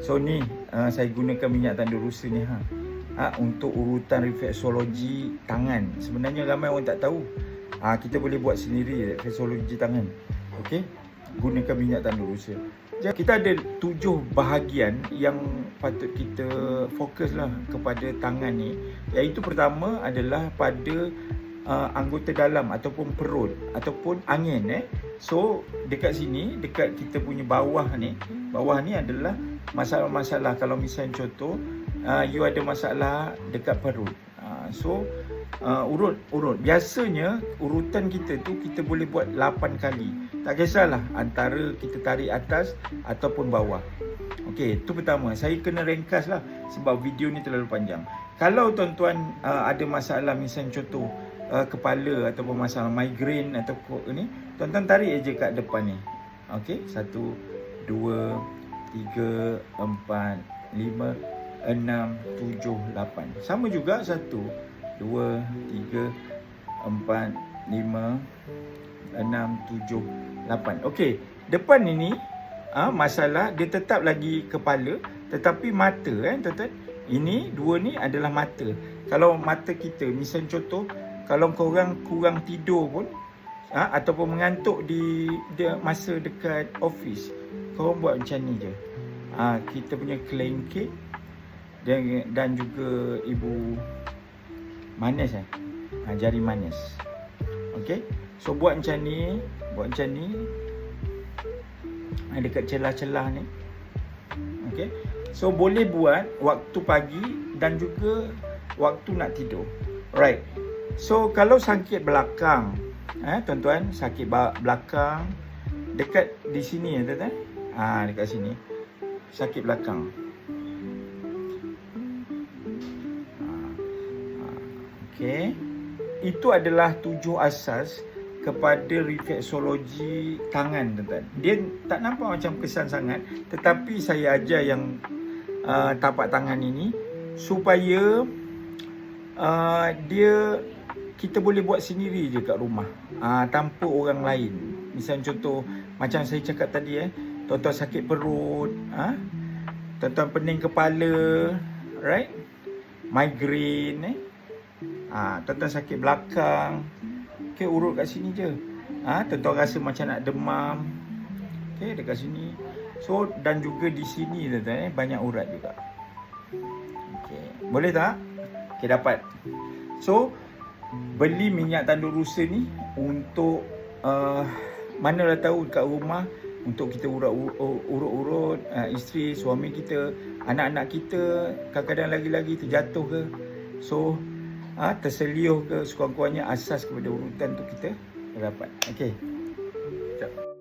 So ni saya gunakan minyak tandur rusa ni untuk urutan refleksologi tangan. Sebenarnya ramai orang tak tahu. Kita boleh buat sendiri refleksologi tangan. Okey, gunakan minyak tandur rusa. Jadi kita ada 7 bahagian yang patut kita fokuslah kepada tangan ni. Iaitu pertama adalah pada anggota dalam ataupun perut ataupun angin. So dekat sini, dekat kita punya bawah ni adalah masalah-masalah. Kalau misalnya contoh you ada masalah dekat perut, so urut. Biasanya urutan kita tu kita boleh buat 8 kali. Tak kisahlah antara kita tarik atas ataupun bawah. Okey, itu pertama. Saya kena ringkas lah sebab video ni terlalu panjang. Kalau tuan-tuan ada masalah misalnya contoh kepala ataupun masalah migraine ataupun ni, tuan-tuan tarik aja kat depan ni. Okey, 1 2 3 4 5 6 7 8. Sama juga 1 2 3 4 5 6 7 8. Okey, depan ini masalah dia tetap lagi kepala tetapi mata tuan-tuan. Ini dua ni adalah mata. Kalau mata kita misalnya contoh kalau korang kurang tidur pun ataupun mengantuk di masa dekat office, korang buat macam ni je. Kita punya kelengking dan juga ibu manis jari manis. Okey, so buat macam ni dekat celah-celah ni. Okey, so boleh buat waktu pagi dan juga waktu nak tidur. Right. So kalau sakit belakang, tuan-tuan, sakit belakang dekat di sini tuan-tuan. Dekat sini. Sakit belakang. Okey. Itu adalah 7 asas kepada refleksologi tangan, tuan-tuan. Dia tak nampak macam kesan sangat, tetapi saya ajar yang tapak tangan ini supaya kita boleh buat sendiri je kat rumah, tanpa orang lain. Misalnya contoh macam saya cakap tadi, tuan-tuan sakit perut, tuan-tuan pening kepala, right? Migraine, tuan-tuan sakit belakang, okey, urut kat sini je. Tuan-tuan rasa macam nak demam, okey, dekat sini. So dan juga di sini tuan-tuan, banyak urat juga. Okey, boleh tak? Okey, dapat. So beli minyak tandur rusa ni untuk mana dah tahu kat rumah untuk kita urut-urut isteri, suami kita, anak-anak kita kadang-kadang lagi-lagi terjatuh ke, so terseliuh ke, sekurang-kurangnya asas kepada urutan tu kita dapat. Okey, sekejap.